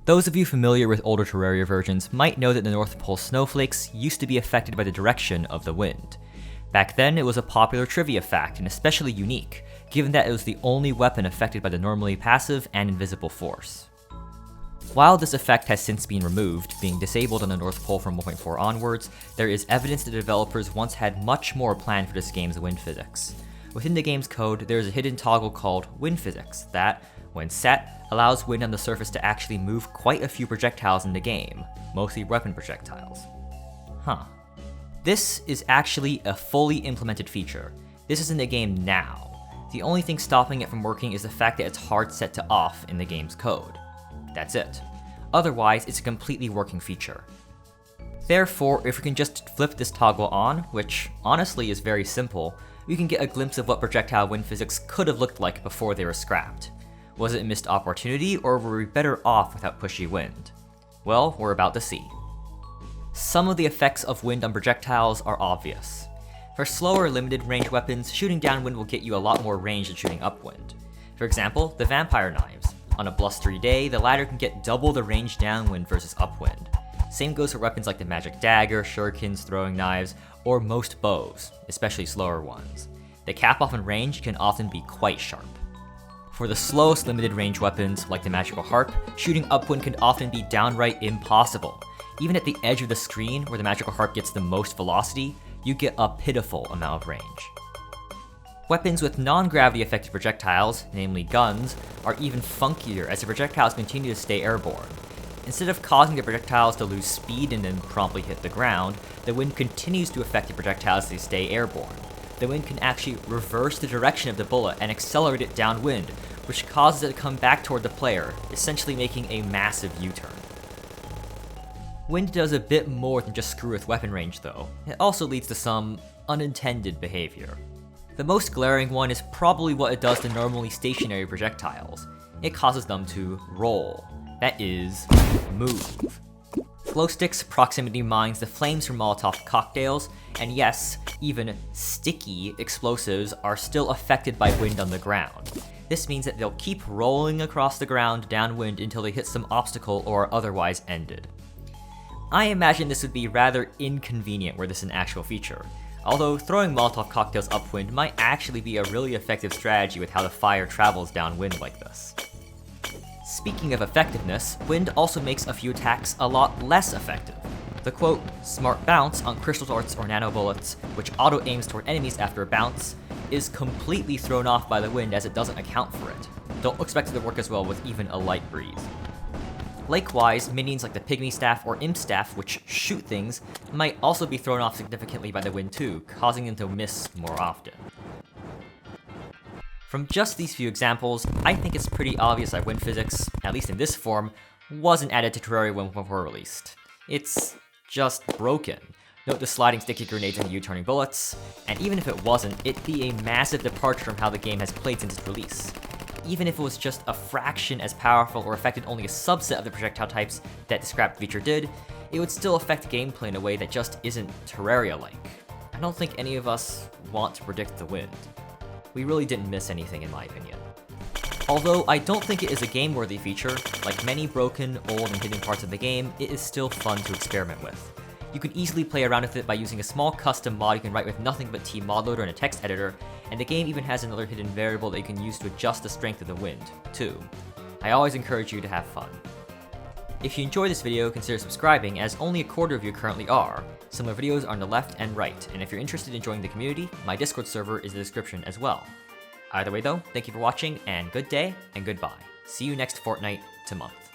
Those of you familiar with older Terraria versions might know that the North Pole snowflakes used to be affected by the direction of the wind. Back then, it was a popular trivia fact and especially unique, given that it was the only weapon affected by the normally passive and invisible force. While this effect has since been removed, being disabled on the North Pole from 1.4 onwards, there is evidence that the developers once had much more planned for this game's wind physics. Within the game's code, there is a hidden toggle called Wind Physics that, when set, allows wind on the surface to actually move quite a few projectiles in the game, mostly weapon projectiles. This is actually a fully implemented feature. This is in the game now. The only thing stopping it from working is the fact that it's hard set to off in the game's code. That's it. Otherwise, it's a completely working feature. Therefore, if we can just flip this toggle on, which honestly is very simple, we can get a glimpse of what projectile wind physics could have looked like before they were scrapped. Was it a missed opportunity, or were we better off without pushy wind? Well, we're about to see. Some of the effects of wind on projectiles are obvious. For slower limited range weapons, shooting downwind will get you a lot more range than shooting upwind. For example, the vampire knives. On a blustery day, the latter can get double the range downwind versus upwind. Same goes for weapons like the magic dagger, shurikens, throwing knives, or most bows, especially slower ones. The cap off in range can often be quite sharp. For the slowest limited range weapons, like the magical harp, shooting upwind can often be downright impossible. Even at the edge of the screen, where the magical harp gets the most velocity, you get a pitiful amount of range. Weapons with non-gravity affected projectiles, namely guns, are even funkier as the projectiles continue to stay airborne. Instead of causing the projectiles to lose speed and then promptly hit the ground, the wind continues to affect the projectiles as they stay airborne. The wind can actually reverse the direction of the bullet and accelerate it downwind, which causes it to come back toward the player, essentially making a massive U-turn. Wind does a bit more than just screw with weapon range though. It also leads to some unintended behavior. The most glaring one is probably what it does to normally stationary projectiles. It causes them to roll. That is, move. Glow sticks proximity mines the flames from Molotov cocktails, and yes, even sticky explosives are still affected by wind on the ground. This means that they'll keep rolling across the ground downwind until they hit some obstacle or are otherwise ended. I imagine this would be rather inconvenient were this an actual feature, although throwing Molotov cocktails upwind might actually be a really effective strategy with how the fire travels downwind like this. Speaking of effectiveness, wind also makes a few attacks a lot less effective. The quote, smart bounce on crystal darts or nano bullets, which auto-aims toward enemies after a bounce, is completely thrown off by the wind as it doesn't account for it. Don't expect it to work as well with even a light breeze. Likewise, minions like the Pygmy Staff or Imp Staff, which shoot things, might also be thrown off significantly by the wind too, causing them to miss more often. From just these few examples, I think it's pretty obvious that wind physics, at least in this form, wasn't added to Terraria when 1.4 released. It's just broken. Note the sliding sticky grenades and the U-turning bullets, and even if it wasn't, it'd be a massive departure from how the game has played since its release. Even if it was just a fraction as powerful or affected only a subset of the projectile types that the scrapped feature did, it would still affect gameplay in a way that just isn't Terraria-like. I don't think any of us want to predict the wind. We really didn't miss anything in my opinion. Although I don't think it is a game-worthy feature, like many broken, old, and hidden parts of the game, it is still fun to experiment with. You can easily play around with it by using a small custom mod you can write with nothing but tModLoader and a text editor, and the game even has another hidden variable that you can use to adjust the strength of the wind, too. I always encourage you to have fun. If you enjoyed this video, consider subscribing, as only a quarter of you currently are. Similar videos are on the left and right, and if you're interested in joining the community, my Discord server is in the description as well. Either way though, thank you for watching, and good day, and goodbye. See you next fortnight to month.